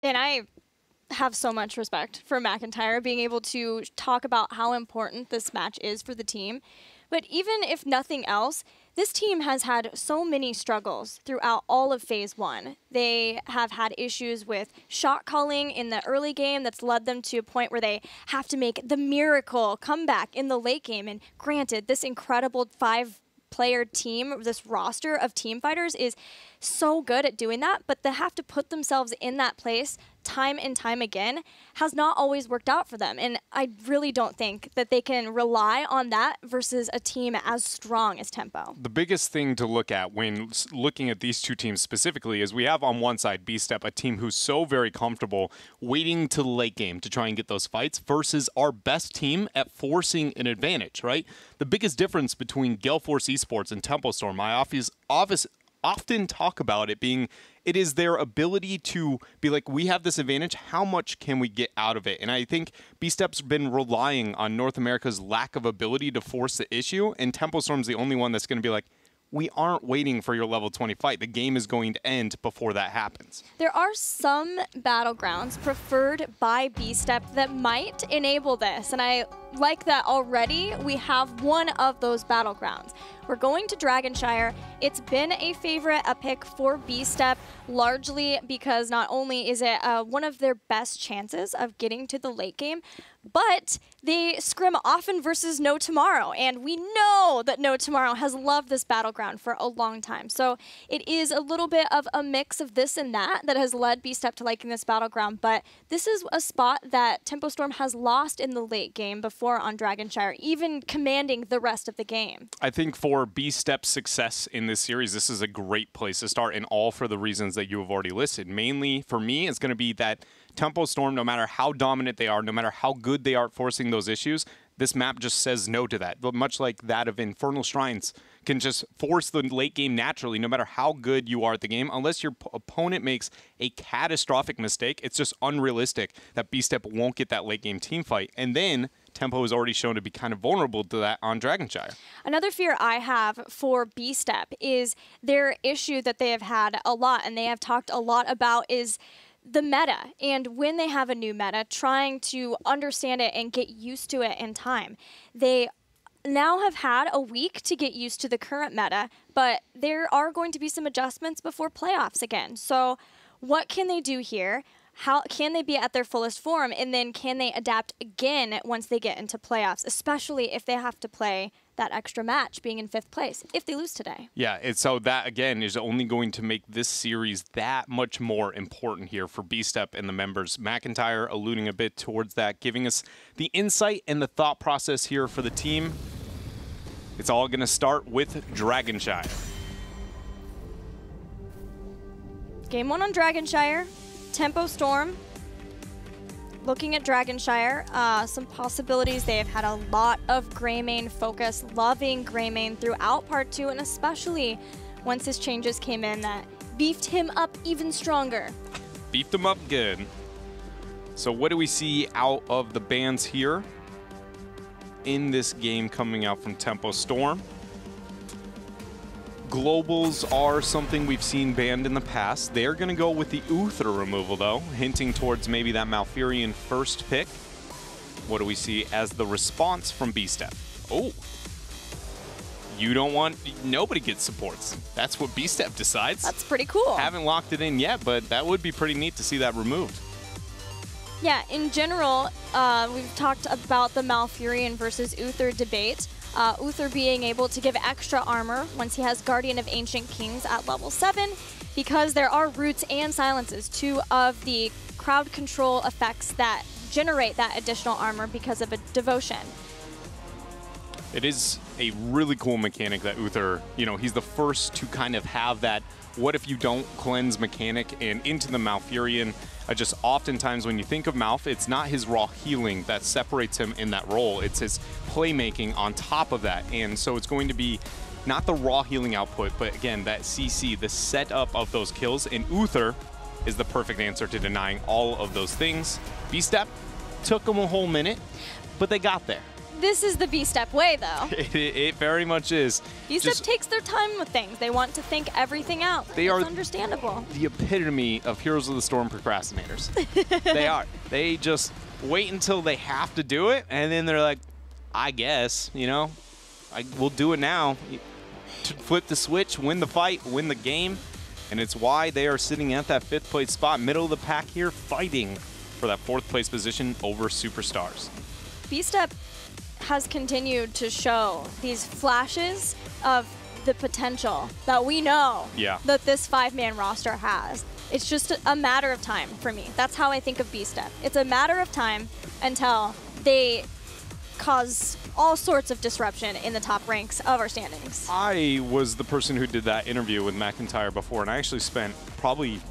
And I have so much respect for McIntyre being able to talk about how important this match is for the team. But even if nothing else, this team has had so many struggles throughout all of Phase 1. They have had issues with shot calling in the early game that's led them to a point where they have to make the miracle comeback in the late game. And granted, this incredible 5-player team, this roster of team fighters is so good at doing that, but they have to put themselves in that place time and time again has not always worked out for them. And I really don't think that they can rely on that versus a team as strong as Tempo. The biggest thing to look at when looking at these two teams specifically is we have on one side Bstep, a team who's so very comfortable waiting to the late game to try and get those fights versus our best team at forcing an advantage, right? The biggest difference between Gale Force Esports and Tempo Storm, I often talk about it being, it is their ability to be like, we have this advantage, how much can we get out of it? And I think Bstep's been relying on North America's lack of ability to force the issue, and Tempo Storm's the only one that's going to be like, we aren't waiting for your level 20 fight. The game is going to end before that happens. There are some battlegrounds preferred by Bstep that might enable this, and I like that already we have one of those battlegrounds. We're going to Dragonshire. It's been a favorite, a pick for Bstep, largely because not only is it one of their best chances of getting to the late game, but they scrim often versus No Tomorrow, and we know that No Tomorrow has loved this battleground for a long time. So it is a little bit of a mix of this and that that has led Bstep to liking this battleground, but this is a spot that Tempo Storm has lost in the late game before on Dragonshire, even commanding the rest of the game. I think for Bstep's success in this series, this is a great place to start, and all for the reasons that you have already listed. Mainly, for me, it's going to be that Tempo Storm, no matter how dominant they are, no matter how good they are at forcing those issues, this map just says no to that. But much like that of Infernal Shrines, can just force the late game naturally, no matter how good you are at the game. Unless your opponent makes a catastrophic mistake, it's just unrealistic that Bstep won't get that late game team fight. And then Tempo has already shown to be kind of vulnerable to that on Dragonshire. Another fear I have for Bstep is their issue that they have had a lot, and they have talked a lot about, is the meta. And when they have a new meta, trying to understand it and get used to it in time. They now have had a week to get used to the current meta, but there are going to be some adjustments before playoffs again. So what can they do here? How can they be at their fullest form, and then can they adapt again once they get into playoffs, especially if they have to play that extra match being in 5th place if they lose today? Yeah, so that, again, is only going to make this series that much more important here for Bstep and the members. McIntyre alluding a bit towards that, giving us the insight and the thought process here for the team. It's all going to start with Dragonshire. Game 1 on Dragonshire. Tempo Storm, looking at Dragonshire, some possibilities. They have had a lot of Greymane focus, loving Greymane throughout Part 2, and especially once his changes came in that beefed him up even stronger. Beefed him up good. So what do we see out of the bans here in this game coming out from Tempo Storm? Globals are something we've seen banned in the past. They're going to go with the Uther removal, though, hinting towards maybe that Malfurion first pick. What do we see as the response from Bstep? Oh, you don't want, nobody gets supports. That's what Bstep decides. That's pretty cool. Haven't locked it in yet, but that would be pretty neat to see that removed. Yeah, in general, we've talked about the Malfurion versus Uther debate. Uther being able to give extra armor once he has Guardian of Ancient Kings at level 7, because there are roots and silences, 2 of the crowd control effects that generate that additional armor because of a devotion. It is a really cool mechanic that Uther, you know, he's the first to kind of have that what if you don't cleanse mechanic, and into the Malfurion. Just oftentimes when you think of Malf, it's not his raw healing that separates him in that role. It's his playmaking on top of that. And so it's going to be not the raw healing output, but again, that CC, the setup of those kills. And Uther is the perfect answer to denying all of those things. Bstep took them a whole minute, but they got there. This is the Bstep way, though. It very much is. Bstep takes their time with things. They want to think everything out. It's understandable. The epitome of Heroes of the Storm procrastinators. They are. They just wait until they have to do it, and then they're like, I guess, you know, we'll do it now. Flip the switch, win the fight, win the game, and it's why they are sitting at that 5th place spot, middle of the pack here, fighting for that 4th place position over Superstars. Bstep has continued to show these flashes of the potential that we know that this 5-man roster has. It's just a matter of time for me. That's how I think of Bstep. It's a matter of time until they cause all sorts of disruption in the top ranks of our standings. I was the person who did that interview with McIntyre before, and I actually spent probably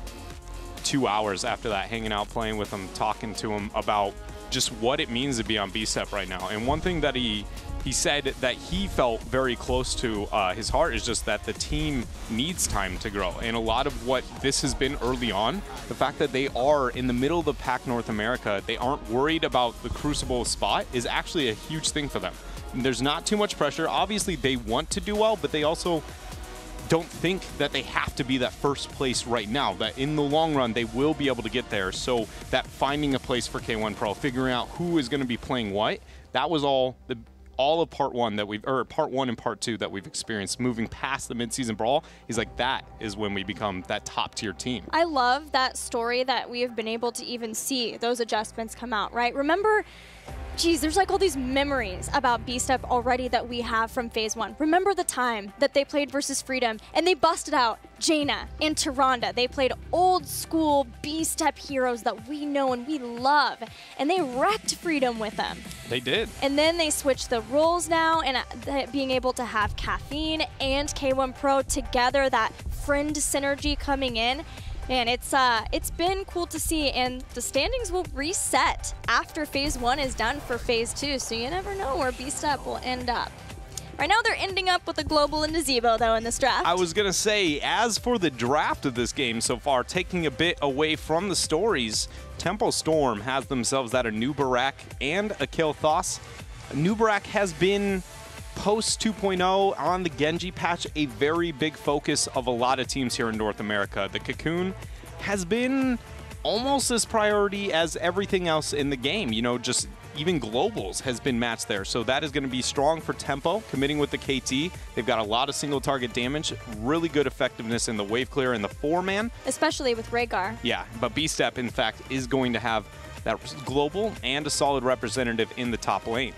2 hours after that hanging out, playing with him, talking to him about just what it means to be on Bstep right now. And one thing that he said that he felt very close to his heart is just that the team needs time to grow. And a lot of what this has been early on, the fact that they are in the middle of the pack North America, they aren't worried about the Crucible spot is actually a huge thing for them. And there's not too much pressure. Obviously, they want to do well, but they also don't think that they have to be that 1st place right now, that in the long run they will be able to get there. So that finding a place for K1 Pro, figuring out who is going to be playing what, that was all of part 1 that part 1 and part 2 that we've experienced. Moving past the midseason brawl, he's like, that is when we become that top tier team. I love that story that we have been able to even see those adjustments come out, right? Remember, geez, there's like all these memories about Bstep already that we have from Phase 1. Remember the time that they played versus Freedom and they busted out Jaina and Tyrande. They played old school Bstep heroes that we know and we love, and they wrecked Freedom with them. They did. And then they switched the roles now, and being able to have Caffeine and K1 Pro together, that friend synergy coming in. Man, it's been cool to see, and the standings will reset after Phase 1 is done for Phase 2, so you never know where Bstep will end up. Right now, they're ending up with a global and a Zebo, though, in this draft. I was going to say, as for the draft of this game so far, taking a bit away from the stories, Tempo Storm has themselves that Anubarak and Akil Thos. Anubarak has been, post 2.0 on the Genji patch, a very big focus of a lot of teams here in North America. The Cocoon has been almost as priority as everything else in the game. You know, just even globals has been matched there. So that is going to be strong for Tempo, committing with the KT. They've got a lot of single target damage, really good effectiveness in the wave clear and the 4-man. Especially with Rhaegar. Yeah, but Bstep, in fact, is going to have that global and a solid representative in the top lane.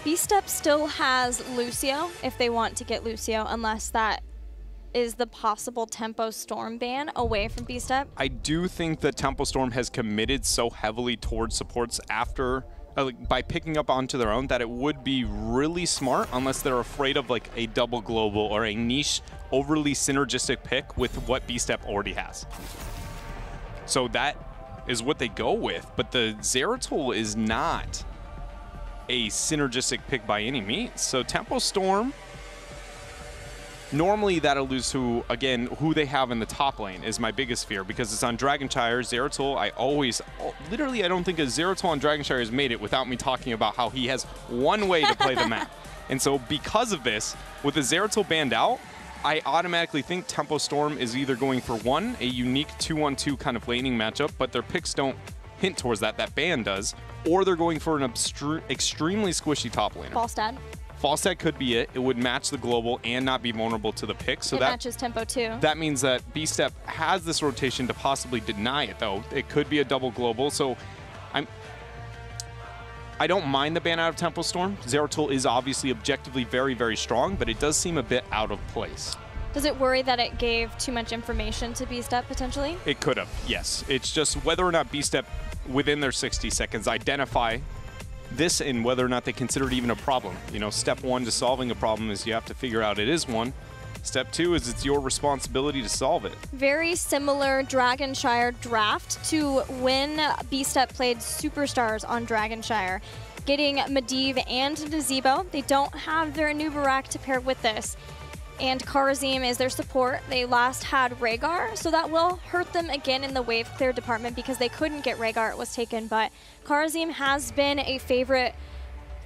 Bstep still has Lucio if they want to get Lucio, unless that is the possible Tempo Storm ban away from Bstep. I do think that Tempo Storm has committed so heavily towards supports after by picking up onto their own that it would be really smart, unless they're afraid of like a double global or a niche overly synergistic pick with what Bstep already has. So that is what they go with, but the Zeratul is not a synergistic pick by any means. So Tempo Storm, normally that alludes to, again, who they have in the top lane is my biggest fear, because it's on Dragonshire. Zeratul, literally I don't think a Zeratul on Dragonshire has made it without me talking about how he has one way to play the map. And so because of this, with the Zeratul banned out, I automatically think Tempo Storm is either going for a unique 2-on-2 kind of laning matchup, but their picks don't hint towards that ban does, or they're going for an extremely squishy top laner. Falstad could be it. It would match the global and not be vulnerable to the pick. So that matches Tempo too. That means that Bstep has this rotation to possibly deny it, though. It could be a double global. So I don't mind the ban out of Tempo Storm. Zeratul is obviously objectively very, very strong, but it does seem a bit out of place. Does it worry that it gave too much information to Bstep potentially? It could have, yes. It's just whether or not Bstep, within their 60 seconds, identify this and whether or not they consider it even a problem. You know, step 1 to solving a problem is you have to figure out it is one. Step 2 is it's your responsibility to solve it. Very similar Dragonshire draft to when Bstep played Superstars on Dragonshire, getting Medivh and Nazebo. They don't have their Anubarak to pair with this. And Kharazim is their support. They last had Rhaegar, so that will hurt them again in the wave clear department because they couldn't get Rhaegar. It was taken, but Kharazim has been a favorite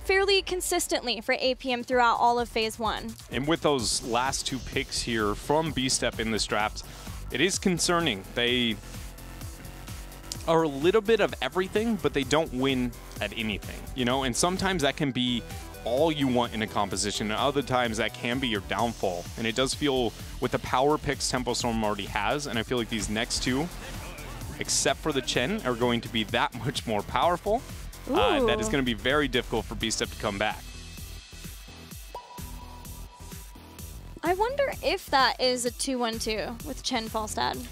fairly consistently for APM throughout all of Phase 1. And with those last 2 picks here from Bstep in this draft, it is concerning. They are a little bit of everything, but they don't win at anything, you know? And sometimes that can be all you want in a composition, and other times that can be your downfall. And it does feel, with the power picks Tempo Storm already has, and I feel like these next 2, except for the Chen, are going to be that much more powerful. That is going to be very difficult for Bstep to come back. I wonder if that is a 2-1-2 with Chen Falstad.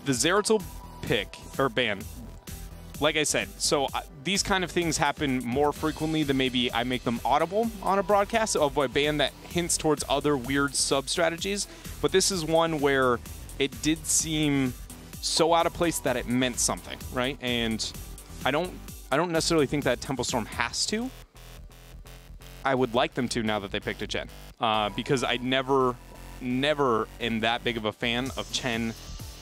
The Zeratul pick, or ban, like I said, so these kind of things happen more frequently than maybe I make them audible on a broadcast of a ban that hints towards other weird sub-strategies. But this is one where it did seem so out of place that it meant something, right? And I don't necessarily think that Tempo Storm has to. I would like them to now that they picked a Chen, because I never am that big of a fan of Chen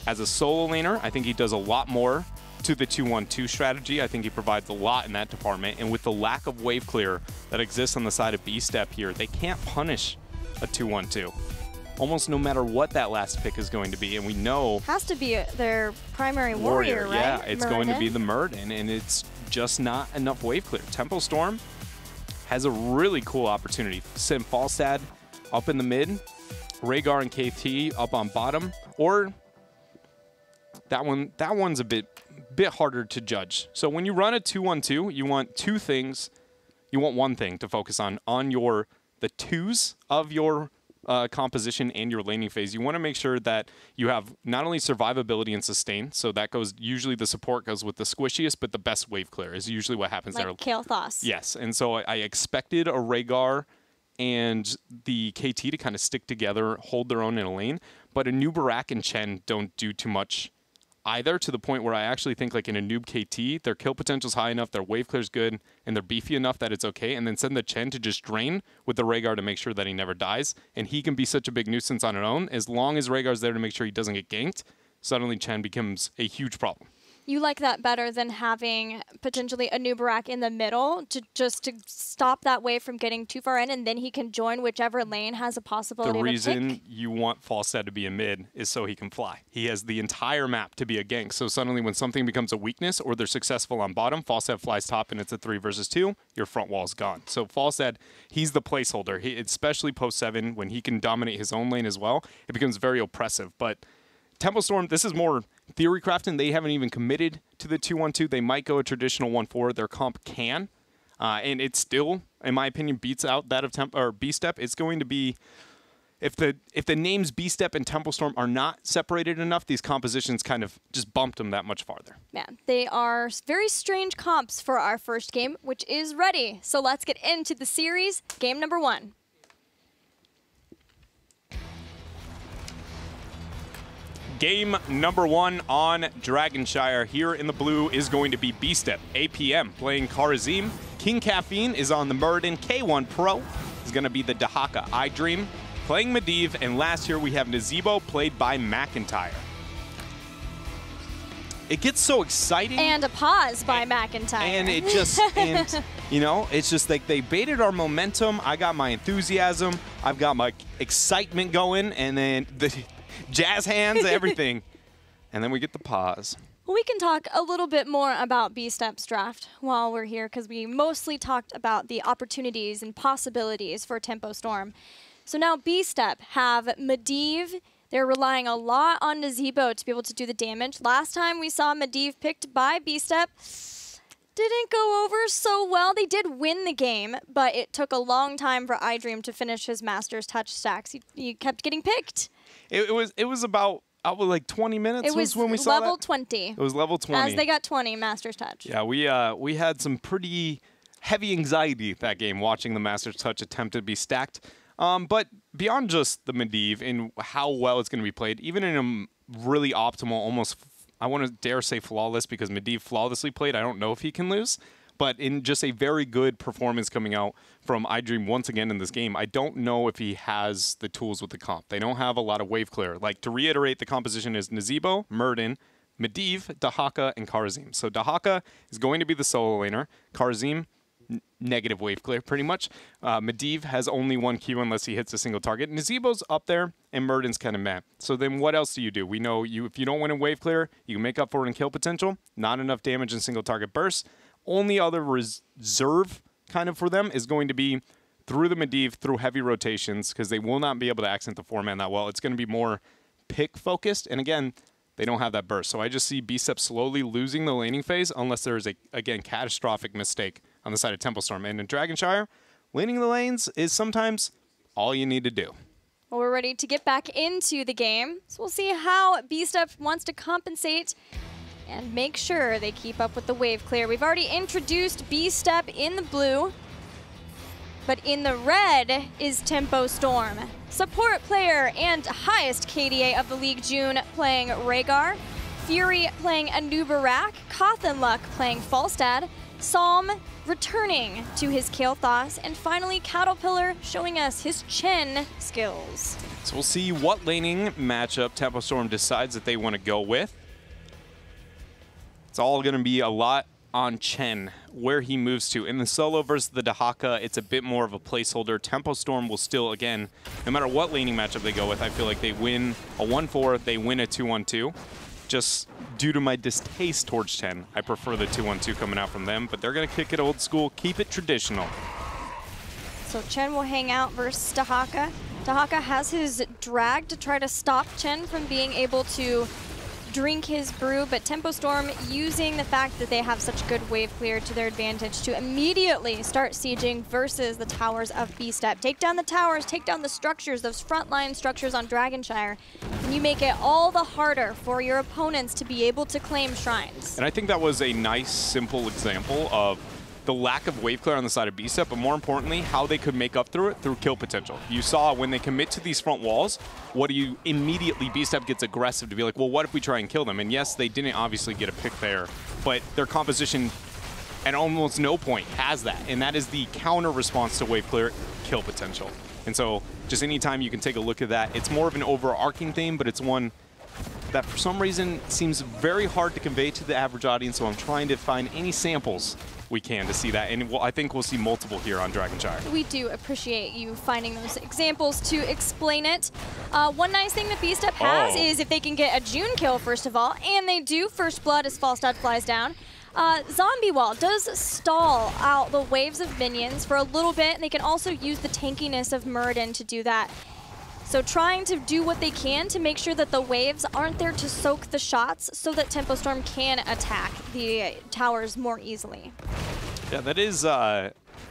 as a solo laner. I think he does a lot more to the 2-1-2 strategy. I think he provides a lot in that department. And with the lack of wave clear that exists on the side of Bstep here, they can't punish a 2-1-2. Almost no matter what that last pick is going to be. And we know... Has to be their primary warrior, right? Yeah, it's going to be the Murden, and it's just not enough wave clear. Tempo Storm has a really cool opportunity. Send Falstad up in the mid, Rhaegar and KT up on bottom, or that one's a bit harder to judge. So when you run a 2-1-2, you want 2 things. You want one thing to focus on the 2s of your composition and your laning phase. You want to make sure that you have not only survivability and sustain, so that goes, usually the support goes with the squishiest, but the best wave clear is usually what happens there. Like Kael'thas. Yes, and so I expected a Rhaegar and the KT to kind of stick together, hold their own in a lane, but a Nubarak and Chen don't do too much either, to the point where I actually think, like in a noob KT, their kill potential's high enough, their wave clear's good, and they're beefy enough that it's okay, and then send the Chen to just drain with the Rhaegar to make sure that he never dies, and he can be such a big nuisance on his own. As long as Rhaegar's there to make sure he doesn't get ganked, suddenly Chen becomes a huge problem. You like that better than having potentially a Nubarak in the middle to stop that wave from getting too far in, and then he can join whichever lane has a possibility of a pick? The reason you want Falstad to be a mid is so he can fly. He has the entire map to be a gank. So suddenly when something becomes a weakness or they're successful on bottom, Falstad flies top and it's a 3 versus 2, your front wall's gone. So Falstad, he's the placeholder. Especially post 7, when he can dominate his own lane as well, it becomes very oppressive. But Tempo Storm, this is more theory crafting. They haven't even committed to the 2-1-2. They might go a traditional 1-4. Their comp can. And it still, in my opinion, beats out that of Bstep. It's going to be, if the names Bstep and Tempo Storm are not separated enough, these compositions kind of just bumped them that much farther. Yeah, they are very strange comps for our first game, which is ready. So let's get into the series. Game number 1. Game number 1 on Shire. Here in the blue is going to be Bstep. APM playing Karazim. King Caffeine is on the Murden. K1 Pro is going to be the Dahaka iDream playing Medivh. And last here we have Nazeebo played by McIntyre. It gets so exciting. And a pause by McIntyre. And it just, you know, it's just like they baited our momentum. I got my enthusiasm. I've got my excitement going. And then the jazz hands, everything. And then we get the pause. We can talk a little bit more about Bstep's draft while we're here, because we mostly talked about the opportunities and possibilities for Tempo Storm. So now Bstep have Medivh. They're relying a lot on Nazeebo to be able to do the damage. Last time we saw Medivh picked by Bstep, didn't go over so well. They did win the game, but it took a long time for iDream to finish his Master's Touch stacks. He kept getting picked. It was about like 20 minutes. It was when we saw level that? 20. It was level 20. As they got 20 Master's Touch. Yeah, we had some pretty heavy anxiety that game watching the Master's Touch attempt to be stacked. But beyond just the Medivh and how well it's going to be played, even in a really optimal, almost, I want to dare say flawless, because Medivh flawlessly played, I don't know if he can lose. But in just a very good performance coming out from iDream once again in this game, I don't know if he has the tools with the comp. They don't have a lot of wave clear. Like, to reiterate, the composition is Nazeebo, Murden, Medivh, Dahaka, and Karazim. So Dahaka is going to be the solo laner. Karazim, negative wave clear, pretty much. Medivh has only 1 Q unless he hits a single target. Nazeebo's up there, and Murden's kind of meh. So then what else do you do? We know if you don't win in wave clear, you can make up for it in kill potential. Not enough damage in single target bursts. Only other reserve kind of for them is going to be through the Medivh, through heavy rotations, because they will not be able to accent the 4-man that well. It's going to be more pick focused, and again, they don't have that burst. So I just see Bstep slowly losing the laning phase unless there is a, again, catastrophic mistake on the side of Tempo Storm. And in Dragonshire, laning the lanes is sometimes all you need to do. Well, we're ready to get back into the game. So we'll see how Bstep wants to compensate and make sure they keep up with the wave clear. We've already introduced Bstep in the blue, but in the red is Tempo Storm. Support player and highest KDA of the league, June, playing Rhaegar. Fury playing Anubarak. Cothenluck playing Falstad. Psalm returning to his Kael'thas. And finally, Caterpillar showing us his Chen skills. So we'll see what laning matchup Tempo Storm decides that they want to go with. It's all going to be a lot on Chen, where he moves to. In the solo versus the Dahaka, it's a bit more of a placeholder. Tempo Storm will still, again, no matter what laning matchup they go with, I feel like they win a 1-4, they win a 2-1-2. Just due to my distaste towards Chen, I prefer the 2-1-2 coming out from them, but they're going to kick it old school, keep it traditional. So Chen will hang out versus Dahaka. Dahaka has his drag to try to stop Chen from being able to drink his brew, but Tempo Storm using the fact that they have such good wave clear to their advantage to immediately start sieging versus the towers of Bstep. Take down the towers, take down the structures, those frontline structures on Dragonshire, and you make it all the harder for your opponents to be able to claim shrines. And I think that was a nice, simple example of the lack of wave clear on the side of Bstep, but more importantly, how they could make up through it through kill potential. You saw when they commit to these front walls, what do you immediately, Bstep gets aggressive to be like, well, what if we try and kill them? And yes, they didn't obviously get a pick there, but their composition at almost no point has that. And that is the counter response to wave clear, kill potential. And so just anytime you can take a look at that, it's more of an overarching theme, but it's one that for some reason seems very hard to convey to the average audience. So I'm trying to find any samples we can to see that, and I think we'll see multiple here on Dragonshire. We do appreciate you finding those examples to explain it. One nice thing that Bstep has is if they can get a June kill, first of all, and they do first blood as Falstad flies down. Zombie Wall does stall out the waves of minions for a little bit, and they can also use the tankiness of Muradin to do that. So trying to do what they can to make sure that the waves aren't there to soak the shots so that Tempo Storm can attack the towers more easily. Yeah, that is,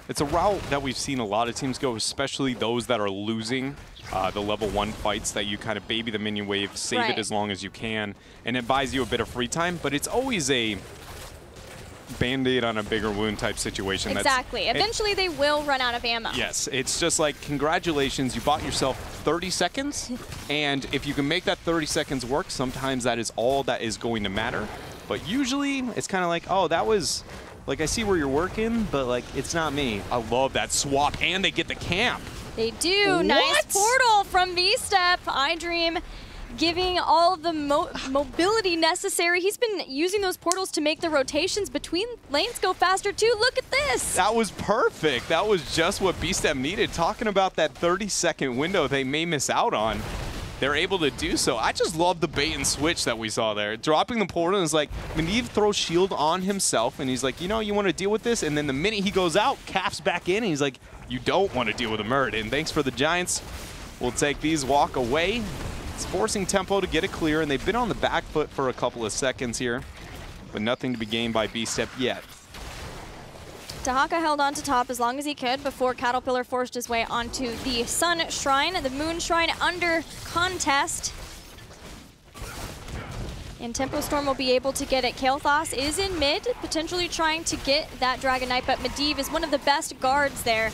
it's a route that we've seen a lot of teams go, especially those that are losing the level 1 fights, that you kind of baby the minion wave, save it as long as you can, and it buys you a bit of free time, but it's always a Band-Aid on a bigger wound type situation. Exactly. Eventually they will run out of ammo. Yes, it's just like, congratulations, you bought yourself 30 seconds, and if you can make that 30 seconds work, sometimes that is all that is going to matter. But usually it's kind of like, oh, that was, like, I see where you're working, but like, it's not me. I love that swap, and they get the camp. They do. What? Nice portal from Bstep. iDream giving all of the mobility necessary. He's been using those portals to make the rotations between lanes go faster too. Look at this. That was perfect. That was just what Bstep needed. Talking about that 30-second window they may miss out on, they're able to do so. I just love the bait and switch that we saw there. Dropping the portal is like, Medivh throws shield on himself, and he's like, you know, you want to deal with this? And then the minute he goes out, Caps back in, and he's like, you don't want to deal with a Muradin. Thanks for the Giants. We'll take these, walk away. It's forcing Tempo to get it clear, and they've been on the back foot for a couple of seconds here, but nothing to be gained by Bstep yet. Dahaka held on to top as long as he could before Caterpillar forced his way onto the Sun Shrine, the Moon Shrine under contest. And Tempo Storm will be able to get it. Kael'thas is in mid, potentially trying to get that Dragon Knight, but Medivh is one of the best guards there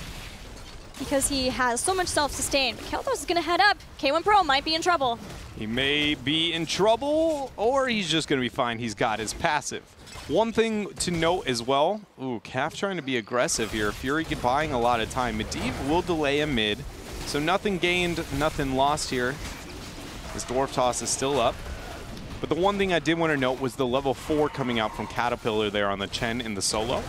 because he has so much self-sustain. But Kael'thas is going to head up. K1 Pro might be in trouble. He may be in trouble, or he's just going to be fine. He's got his passive. One thing to note as well, ooh, Calf trying to be aggressive here. Fury buying a lot of time. Medivh will delay a mid, so nothing gained, nothing lost here. His Dwarf Toss is still up. But the one thing I did want to note was the level 4 coming out from Caterpillar there on the Chen in the solo.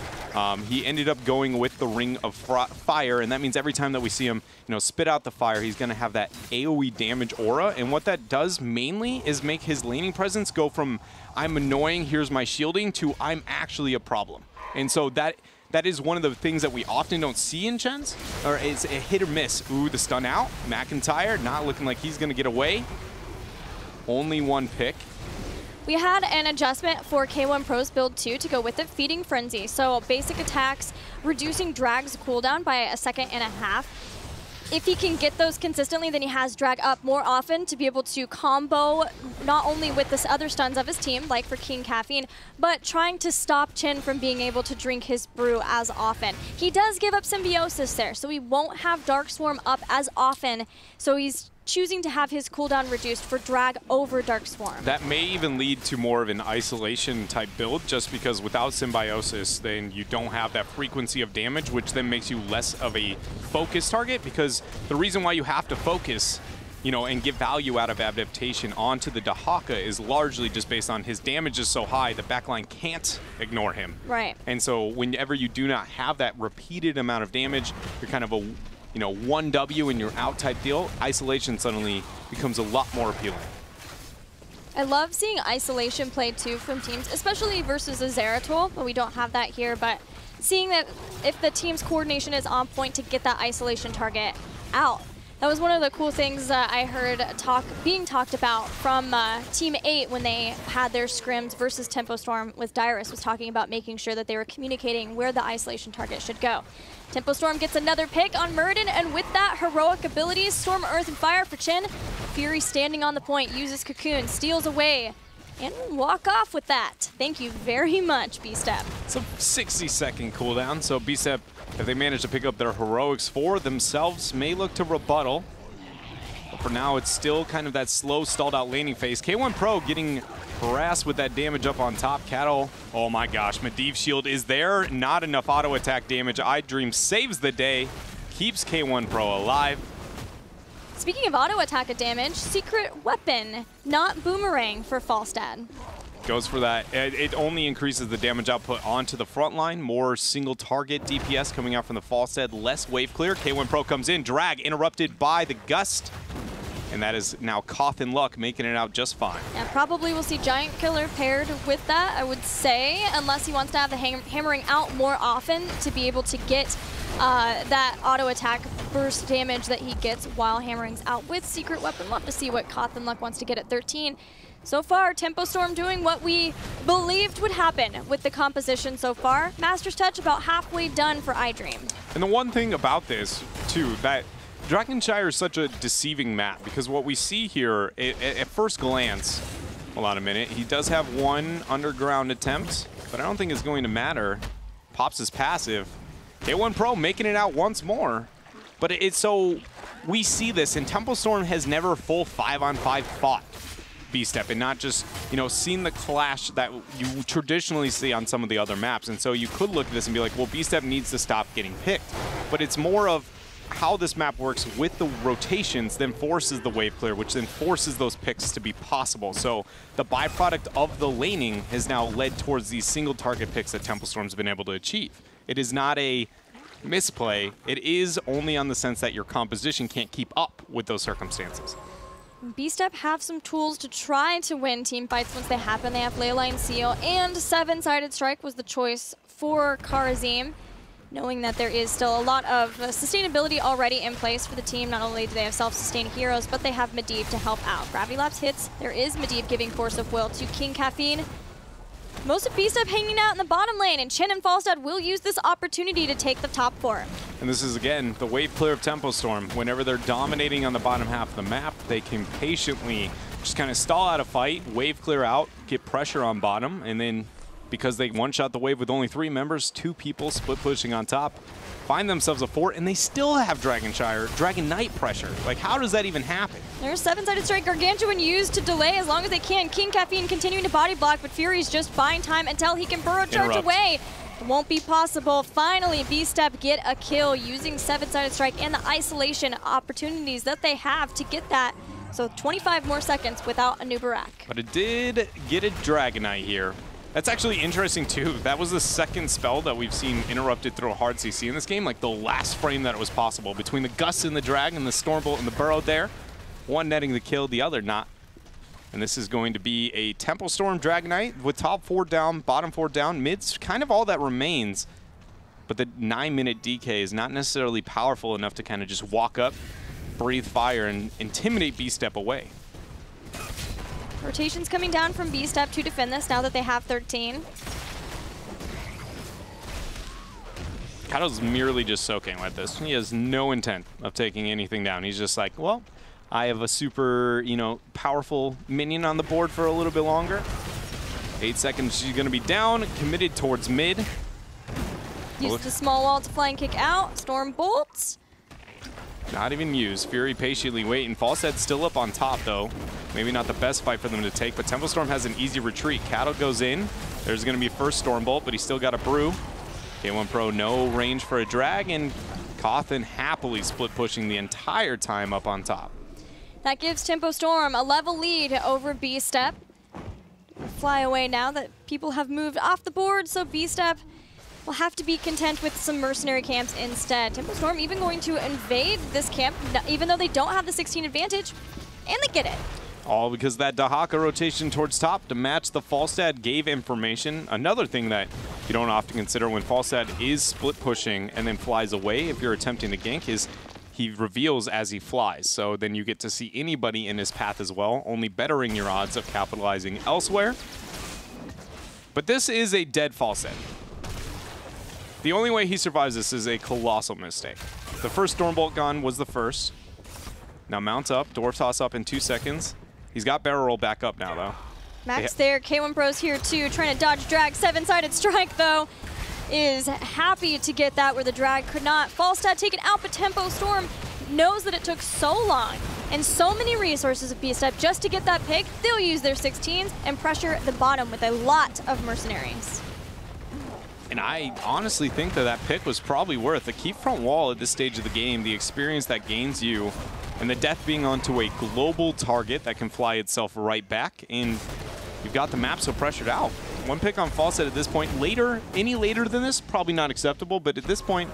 He ended up going with the Ring of Fire, and that means every time that we see him, spit out the fire, he's going to have that AoE damage aura. And what that does mainly is make his laning presence go from I'm annoying, here's my shielding, to I'm actually a problem. And so that is one of the things that we often don't see in Chens, or it's a hit or miss. Ooh, the stun out. McIntyre not looking like he's going to get away. Only one pick. We had an adjustment for K1 Pro's build 2 to go with it, Feeding Frenzy. So basic attacks, reducing Drag's cooldown by 1.5 seconds. If he can get those consistently, then he has Drag up more often to be able to combo not only with the other stuns of his team, like for King Caffeine, but trying to stop Chen from being able to drink his brew as often. He does give up Symbiosis there, so he won't have Dark Swarm up as often, so he's choosing to have his cooldown reduced for Drag over Dark Swarm. That may even lead to more of an isolation type build, just because without Symbiosis, then you don't have that frequency of damage, which then makes you less of a focus target, because the reason why you have to focus, and get value out of adaptation onto the Dahaka is largely just based on his damage is so high, the backline can't ignore him. Right. And so whenever you do not have that repeated amount of damage, you're kind of a 1W and you're out type deal, isolation suddenly becomes a lot more appealing. I love seeing isolation played too from teams, especially versus a Zeratul, but we don't have that here, but seeing that if the team's coordination is on point to get that isolation target out. That was one of the cool things I heard being talked about from Team 8 when they had their scrims versus Tempo Storm with Dyrus, was talking about making sure that they were communicating where the isolation target should go. Tempo Storm gets another pick on Murden, and with that, heroic abilities, Storm, Earth, and Fire for Chen. Fury standing on the point, uses Cocoon, steals away, and walk off with that. Thank you very much, Bstep. It's a 60-second cooldown, so Bstep, if they manage to pick up their heroics for themselves, may look to rebuttal. But for now, it's still kind of that slow, stalled-out laning phase. K1 Pro getting harassed with that damage up on top. Cattle, oh my gosh, Medivh shield is there. Not enough auto attack damage. iDream saves the day, keeps K1 Pro alive. Speaking of auto attack damage, secret weapon, not boomerang for Falstad. Goes for that. It only increases the damage output onto the front line. More single target DPS coming out from the Falstad. Less wave clear. K1 Pro comes in. Drag interrupted by the Gust. And that is now Koth and Luck making it out just fine. Yeah, probably we'll see Giant Killer paired with that, I would say, unless he wants to have the hammering out more often to be able to get that auto attack burst damage that he gets while hammering's out with secret weapon. We'll have to see what Koth and Luck wants to get at 13. So far, Tempo Storm doing what we believed would happen with the composition so far. Master's Touch about halfway done for iDream. And the one thing about this, too, that Shire is such a deceiving map, because what we see here, at first glance, hold on a minute, he does have one underground attempt, but I don't think it's going to matter. Pops his passive. K1 Pro making it out once more. But it's so, we see this, and Tempo Storm has never full 5-on-5 fought Bstep, and not just, seen the clash that you traditionally see on some of the other maps. And so you could look at this and be like, well, Bstep needs to stop getting picked. But it's more of how this map works with the rotations then forces the wave clear, which then forces those picks to be possible. So the byproduct of the laning has now led towards these single target picks that Tempo Storm's been able to achieve. It is not a misplay. It is only on the sense that your composition can't keep up with those circumstances. Bstep have some tools to try to win team fights once they happen. They have Leyline Seal, and 7-sided Strike was the choice for Kharazim, knowing that there is still a lot of sustainability already in place for the team. Not only do they have self-sustained heroes, but they have Medivh to help out. Gravity Lapse hits. There is Medivh giving Force of Will to King Caffeine. Most of Bstep hanging out in the bottom lane, and Chen and Falstad will use this opportunity to take the top 4. And this is, again, the wave clear of Tempo Storm. Whenever they're dominating on the bottom half of the map, they can patiently just kind of stall out a fight, wave clear out, get pressure on bottom, and then because they one-shot the wave with only 3 members, 2 people split pushing on top, find themselves a 4, and they still have Dragon Knight pressure. Like, how does that even happen? There's 7-sided Strike, Gargantuan used to delay as long as they can. King Caffeine continuing to body block, but Fury's just buying time until he can burrow charge away. It won't be possible. Finally, Bstep get a kill using 7-sided Strike and the isolation opportunities that they have to get that So 25 more seconds without a new Barak. But it did get a Dragonite here. That's actually interesting too. That was the second spell that we've seen interrupted through a hard CC in this game, like the last frame that it was possible. Between the Gust and the Drag and the Stormbolt and the Burrow there, one netting the kill, the other not. And this is going to be a Tempo Storm Dragonite with top 4 down, bottom 4 down, mid's kind of all that remains. But the 9-minute DK is not necessarily powerful enough to kind of just walk up, breathe fire, and intimidate Bstep away. Rotation's coming down from Bstep to defend this now that they have 13. Kado's merely just soaking with this. He has no intent of taking anything down. He's just like, well, I have a super, powerful minion on the board for a little bit longer. 8 seconds, she's going to be down, committed towards mid. Used the small wall to flying kick out. Storm bolts. Not even used. Fury patiently waiting. Falset's still up on top, though. Maybe not the best fight for them to take, but Tempo Storm has an easy retreat. Kado goes in. There's going to be first Stormbolt, but he's still got a brew. K1 Pro, no range for a drag, and Cawthon happily split pushing the entire time up on top. That gives Tempo Storm a level lead over Bstep. Fly away now that people have moved off the board, so Bstep will have to be content with some mercenary camps instead. Tempo Storm even going to invade this camp, even though they don't have the 16 advantage, and they get it. All because that Dahaka rotation towards top to match the Falstad gave information. Another thing that you don't often consider when Falstad is split pushing and then flies away if you're attempting to gank is he reveals as he flies. So then you get to see anybody in his path as well, only bettering your odds of capitalizing elsewhere. But this is a dead Falstad. The only way he survives this is a colossal mistake. The first Stormbolt gun was the first. Now mount up, Dwarf Toss up in 2 seconds. He's got Barrel Roll back up now, though. Max there, K1 Pro's here too, trying to dodge drag. 7-sided strike, though, is happy to get that where the drag could not. Falstad taken out, but Tempo Storm knows that it took so long and so many resources of Bstep just to get that pick. They'll use their 16s and pressure the bottom with a lot of mercenaries. And I honestly think that that pick was probably worth the keep front wall at this stage of the game, the experience that gains you, and the death being onto a global target that can fly itself right back, and you've got the map so pressured out. One pick on Falstad at this point. Later, any later than this, probably not acceptable, but at this point,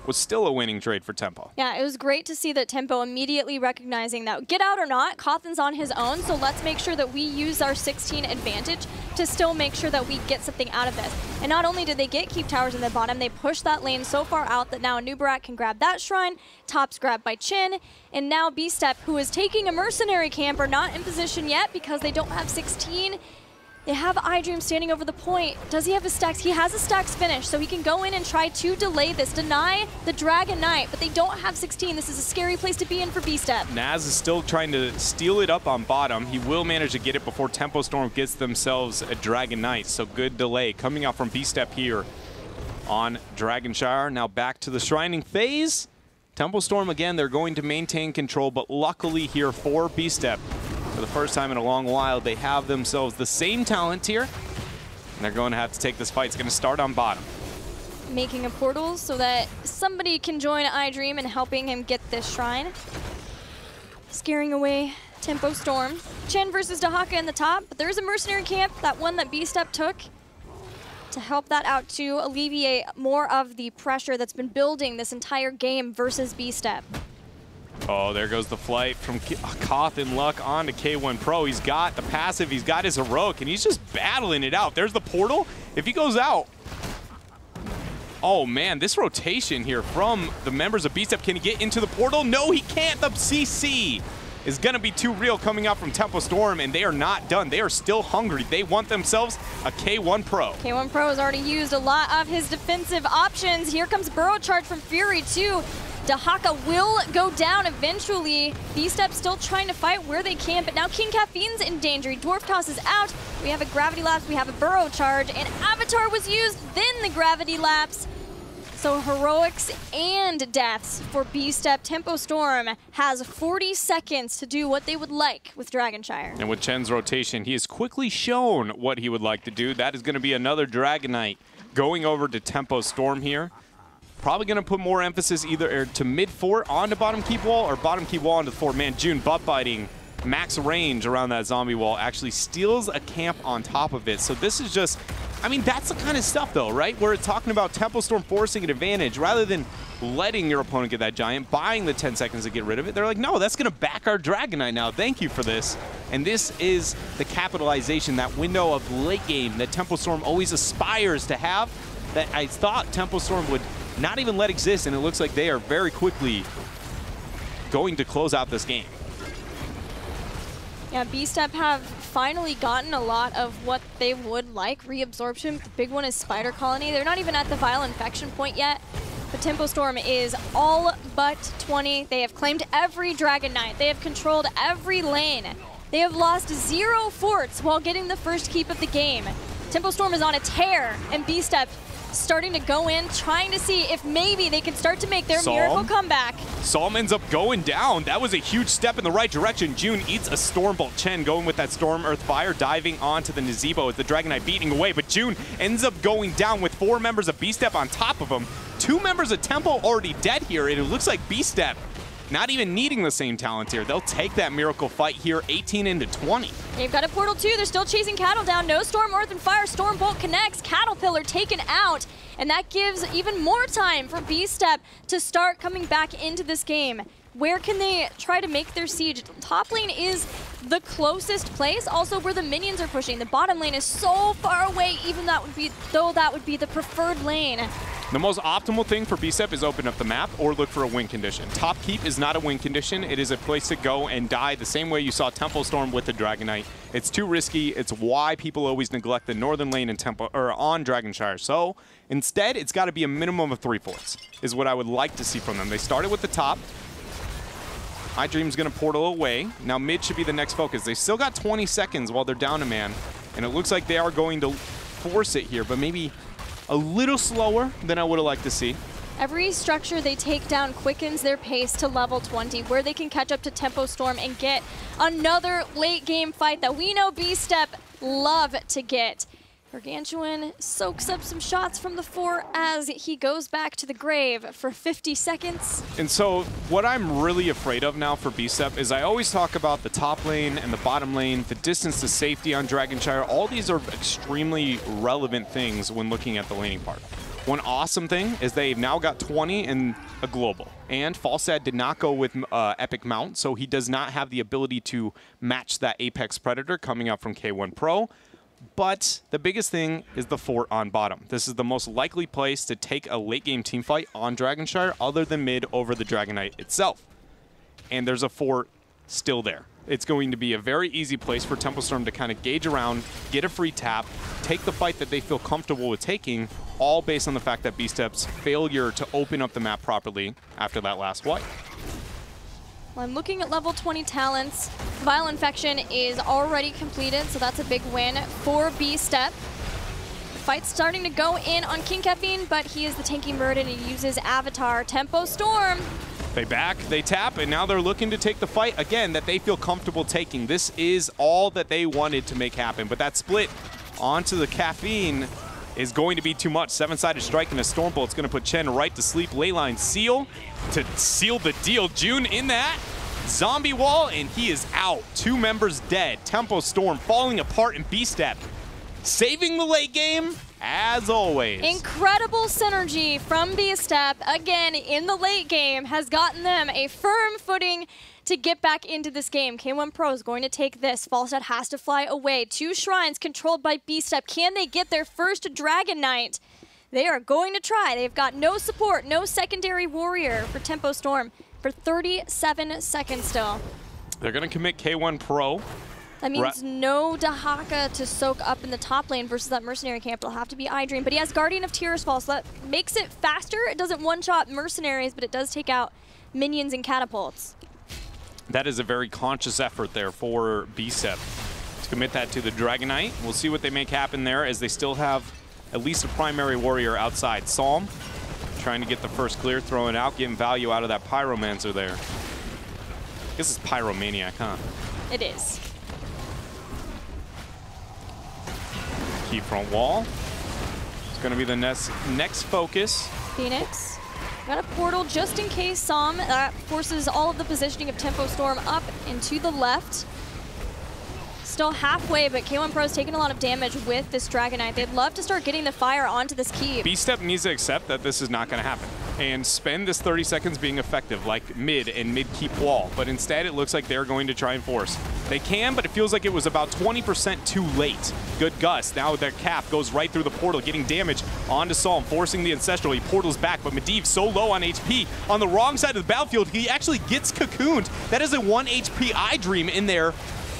was still a winning trade for Tempo. Yeah, it was great to see that Tempo immediately recognizing that get out or not, Cawthon's on his own, so let's make sure that we use our 16 advantage to still make sure that we get something out of this. And not only did they get keep towers in the bottom, they pushed that lane so far out that now a new Barak can grab that shrine, top's grabbed by Chin, and now Bstep, who is taking a mercenary camp, are not in position yet because they don't have 16. They have iDream standing over the point. Does he have his stacks? He has his stacks finished, so he can go in and try to delay this, deny the Dragon Knight, but they don't have 16. This is a scary place to be in for Bstep. Naz is still trying to steal it up on bottom. He will manage to get it before Tempo Storm gets themselves a Dragon Knight, so good delay coming out from Bstep here on Dragonshire. Now back to the Shrining phase. Tempo Storm, again, they're going to maintain control, but luckily here for Bstep, for the first time in a long while, they have themselves the same talent tier, and they're going to have to take this fight. It's going to start on bottom. Making a portal so that somebody can join iDream and helping him get this shrine. Scaring away Tempo Storm. Chen versus Dahaka in the top, but there is a mercenary camp, that one that Bstep took, to help that out to alleviate more of the pressure that's been building this entire game versus Bstep. Oh, there goes the flight from Cawthon Luck on to K1 Pro. He's got the passive, he's got his heroic, and he's just battling it out. There's the portal. If he goes out, oh man, this rotation here from the members of Bstep. Can he get into the portal? No, he can't. The CC is going to be too real coming out from Tempo Storm, and they are not done. They are still hungry. They want themselves a K1 Pro. K1 Pro has already used a lot of his defensive options. Here comes Burrow Charge from Fury too. Dahaka will go down eventually. Bstep still trying to fight where they can, but now King Caffeine's in danger. Dwarf Toss is out. We have a Gravity Lapse, we have a Burrow Charge, and Avatar was used, then the Gravity Lapse. So heroics and deaths for Bstep. Tempo Storm has 40 seconds to do what they would like with Dragonshire. And with Chen's rotation, he has quickly shown what he would like to do. That is going to be another Dragon Knight going over to Tempo Storm here. Probably going to put more emphasis either to mid fort onto bottom keep wall or bottom keep wall onto the fort. Man, June butt biting max range around that zombie wall, actually steals a camp on top of it. So this is just, I mean, that's the kind of stuff though, right? Where it's talking about Tempo Storm forcing an advantage rather than letting your opponent get that giant, buying the 10 seconds to get rid of it. They're like, no, that's going to back our Dragon Knight now. Thank you for this. And this is the capitalization, that window of late game that Tempo Storm always aspires to have, that I thought Tempo Storm would not even let exist, and it looks like they are very quickly going to close out this game. Yeah, Bstep have finally gotten a lot of what they would like. Reabsorption, the big one is Spider Colony. They're not even at the Vile Infection point yet. But Tempo Storm is all but 20. They have claimed every Dragon Knight. They have controlled every lane. They have lost 0 forts while getting the first keep of the game. Tempo Storm is on a tear, and Bstep starting to go in, trying to see if maybe they can start to make their miracle comeback. Psalm ends up going down. That was a huge step in the right direction. June eats a Stormbolt. Chen going with that Storm Earth Fire, diving onto the Nazebo with the Dragon Knight beating away. But June ends up going down with 4 members of Bstep on top of him. 2 members of Tempo already dead here, and it looks like Bstep not even needing the same talent here. They'll take that miracle fight here, 18 into 20. They've got a portal too. They're still chasing Cattle down. No Storm, Earth, and Fire. Stormbolt connects. Caterpillar taken out. And that gives even more time for Bstep to start coming back into this game. Where can they try to make their siege? Top lane is the closest place, also where the minions are pushing. The bottom lane is so far away, even though that would be the preferred lane. The most optimal thing for Bstep is open up the map or look for a win condition. Top keep is not a win condition. It is a place to go and die the same way you saw Tempo Storm with the Dragon Knight. It's too risky. It's why people always neglect the northern lane in Tempo or on Dragonshire. So instead, it's got to be a minimum of 3 forts is what I would like to see from them. They started with the top. iDream's going to portal away. Now mid should be the next focus. They still got 20 seconds while they're down a man, and it looks like they are going to force it here, but maybe a little slower than I would have liked to see. Every structure they take down quickens their pace to level 20, where they can catch up to Tempo Storm and get another late game fight that we know Bstep love to get. Gargantuan soaks up some shots from the fort as he goes back to the grave for 50 seconds. And so what I'm really afraid of now for Bstep is I always talk about the top lane and the bottom lane, the distance to safety on Dragonshire. All these are extremely relevant things when looking at the laning part. One awesome thing is they've now got 20 in a global. And Falstad did not go with Epic Mount, so he does not have the ability to match that Apex Predator coming out from K1 Pro. But the biggest thing is the fort on bottom. This is the most likely place to take a late game team fight on Dragonshire other than mid over the Dragon Knight itself. And there's a fort still there. It's going to be a very easy place for Tempo Storm to kind of gauge around, get a free tap, take the fight that they feel comfortable with taking, all based on the fact that Bstep's failure to open up the map properly after that last wipe. Well, I'm looking at level 20 talents. Vile Infection is already completed, so that's a big win for Bstep. The fight's starting to go in on King Caffeine, but he is the tanky bird and he uses Avatar. Tempo Storm. They back, they tap, and now they're looking to take the fight, again, that they feel comfortable taking. This is all that they wanted to make happen, but that split onto the Caffeine is going to be too much. 7-sided strike and a Stormbolt's going to put Chen right to sleep. Leyline seal to seal the deal. June in that zombie wall, and he is out. 2 members dead. Tempo Storm falling apart, and Bstep saving the late game as always. Incredible synergy from Bstep, again in the late game, has gotten them a firm footing to get back into this game. K1 Pro is going to take this. Falstad has to fly away. 2 shrines controlled by Bstep. Can they get their first Dragon Knight? They are going to try. They've got no support, no secondary warrior for Tempo Storm for 37 seconds still. They're going to commit K1 Pro. That means no Dahaka to soak up in the top lane versus that Mercenary camp. It'll have to be iDream, but he has Guardian of Tears Fall, so that makes it faster. It doesn't one-shot Mercenaries, but it does take out minions and catapults. That is a very conscious effort there for Bstep to commit that to the Dragon Knight. We'll see what they make happen there as they still have at least a primary warrior outside. Psalm trying to get the first clear, throwing it out, getting value out of that Pyromancer there. I guess it's Pyromaniac, huh? It is. Key front wall. It's going to be the next focus. Phoenix. Got a portal just in case some. That forces all of the positioning of Tempo Storm up and to the left. Still halfway, but K1 Pro's taking a lot of damage with this Dragon Knight. They'd love to start getting the fire onto this keep. Bstep needs to accept that this is not going to happen and spend this 30 seconds being effective, like mid and mid keep wall. But instead, it looks like they're going to try and force. They can, but it feels like it was about 20% too late. Good Gus. Now their cap goes right through the portal, getting damage onto Psalm, forcing the Ancestral. He portals back, but Medivh so low on HP. On the wrong side of the battlefield, he actually gets cocooned. That is a 1 HP eye dream in there,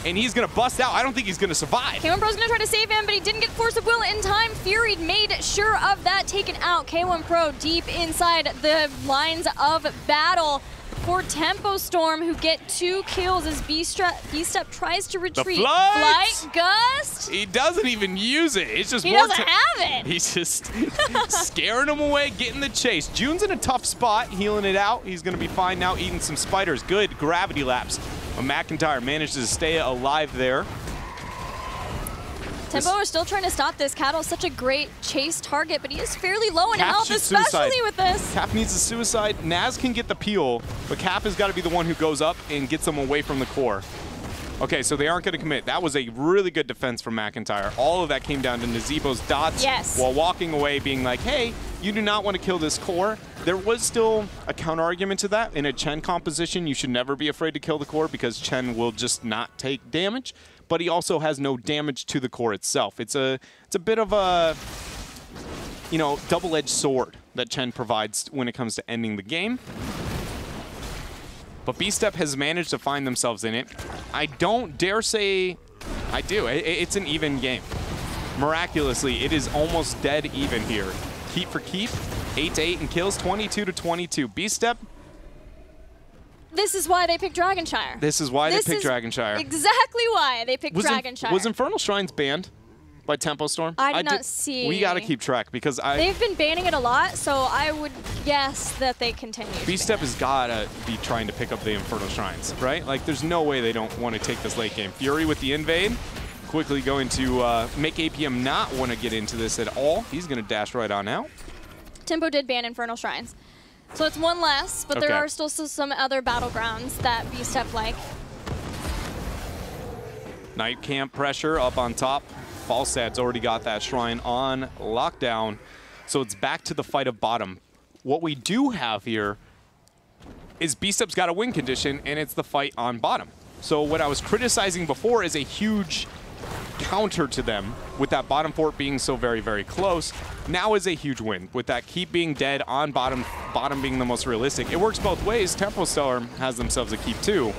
and he's going to bust out. I don't think he's going to survive. K1 Pro's going to try to save him, but he didn't get Force of Will in time. Fury made sure of that, taken out. K1 Pro deep inside the lines of battle for Tempo Storm, who get 2 kills as Bstep tries to retreat. The flight Gust! He doesn't even use it. It's just he more doesn't have it. He's just scaring him away, getting the chase. June's in a tough spot, healing it out. He's going to be fine now, eating some spiders. Good gravity lapse. But McIntyre manages to stay alive there. Tempo is still trying to stop this. Cattle's such a great chase target, but he is fairly low in Cap health, especially with this. Cap needs a suicide. Naz can get the peel, but Cap has got to be the one who goes up and gets them away from the core. Okay, so they aren't going to commit. That was a really good defense from McIntyre. All of that came down to Nazebo's dots while walking away, being like, hey, you do not want to kill this core. There was still a counter-argument to that. In a Chen composition, you should never be afraid to kill the core because Chen will just not take damage, but he also has no damage to the core itself. It's a bit of a, you know, double-edged sword that Chen provides when it comes to ending the game. But Bstep has managed to find themselves in it. I don't dare say I do. It's an even game. Miraculously, it is almost dead even here. Keep for keep, 8-8 in kills, 22-22. Bstep. This is why they picked Dragonshire. This is why they picked Dragonshire. Exactly why they picked Dragonshire. Was Infernal Shrines banned by Tempo Storm? I did not see. We got to keep track because they've been banning it a lot, so I would guess that they continue. Bstep has got to be trying to pick up the Infernal Shrines, right? Like, there's no way they don't want to take this late game. Fury with the invade. Quickly going to make APM not want to get into this at all. He's going to dash right on out. Tempo did ban Infernal Shrines. So it's one less, but there are still some other battlegrounds that Bstep like. Night camp pressure up on top. Falstad's already got that shrine on lockdown. So it's back to the fight of bottom. What we do have here is Bstep's got a win condition, and it's the fight on bottom. So what I was criticizing before is a huge counter to them with that bottom fort being so very, very close. Now is a huge win with that keep being dead on bottom being the most realistic. It works both ways. Tempo Storm has themselves a keep too,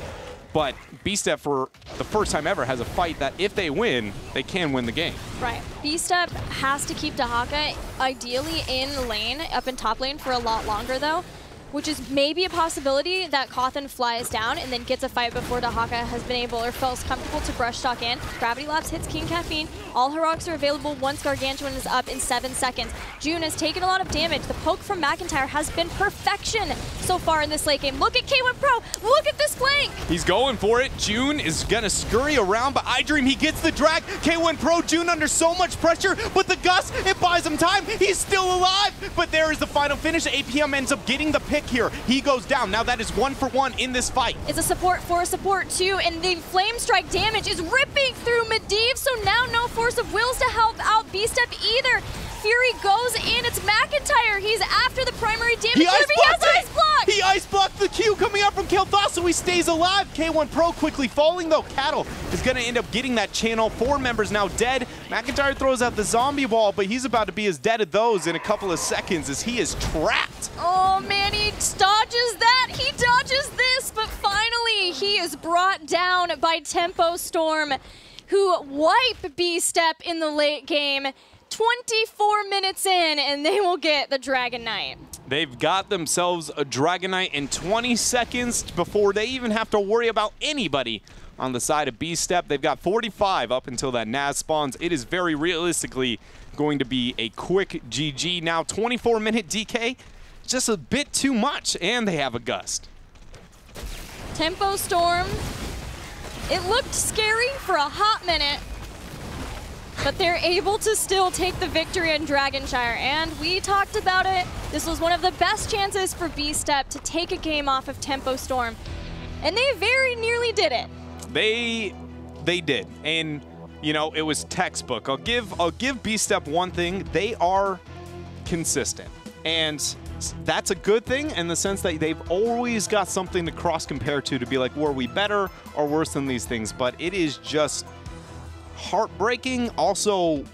but Bstep for the first time ever has a fight that if they win, they can win the game. Right. Bstep has to keep Dahaka ideally in lane, up in top lane for a lot longer though, which is maybe a possibility that Cawthon flies down and then gets a fight before Dahaka has been able or feels comfortable to brush stock in. Gravity Lapse hits King Caffeine. All heroics are available once Gargantuan is up in 7 seconds. June has taken a lot of damage. The poke from McIntyre has been perfection so far in this late game. Look at K1 Pro. Look at this flank. He's going for it. June is going to scurry around, but I Dream, he gets the drag. K1 Pro, June under so much pressure, but the Gus, it buys him time. He's still alive, but there is the final finish. APM ends up getting the pick here. He goes down. Now that is 1-for-1 in this fight. It's a support for a support too, and the Flame Strike damage is ripping through Medivh, so now no Force of Wills to help out Bstep either. Fury goes in. It's McIntyre. He's after the primary damage. He has Ice Block. He Ice Blocked the Q coming out from Kilthos, so he stays alive. K1 Pro quickly falling, though. Cattle is going to end up getting that channel. 4 members now dead. McIntyre throws out the zombie ball, but he's about to be as dead as those in a couple of seconds as he is trapped. Oh, man, he dodges that. He dodges this, but finally he is brought down by Tempo Storm, who wipe Bstep in the late game. 24 minutes in, and they will get the Dragon Knight. They've got themselves a Dragon Knight in 20 seconds before they even have to worry about anybody on the side of Bstep. They've got 45 up until that Naz spawns. It is very realistically going to be a quick GG. Now 24-minute DK, just a bit too much, and they have a Gust. Tempo Storm, it looked scary for a hot minute. but they're able to still take the victory in Dragonshire. And we talked about it. This was one of the best chances for Bstep to take a game off of Tempo Storm. And they very nearly did it. They did. And, you know, it was textbook. I'll give Bstep one thing. They are consistent. And that's a good thing in the sense that they've always got something to cross-compare to be like, were we better or worse than these things? But it is just heartbreaking. Also,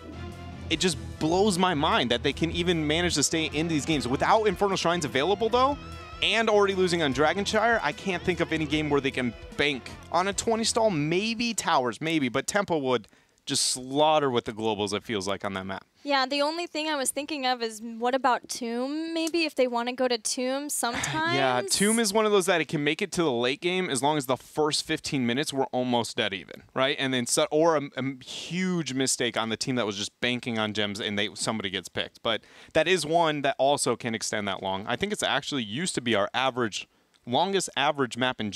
it just blows my mind that they can even manage to stay in these games. Without Infernal Shrines available, though, and already losing on Dragonshire, I can't think of any game where they can bank on a 20 stall. Maybe Towers, maybe, but Tempo would just slaughter with the globals, it feels like, on that map. Yeah, the only thing I was thinking of is what about Tomb? Maybe if they want to go to Tomb sometimes? Yeah, Tomb is one of those that it can make it to the late game as long as the first 15 minutes were almost dead even, right? And then or a huge mistake on the team that was just banking on gems and somebody gets picked. But that is one that also can extend that long. I think it's actually used to be our longest average map in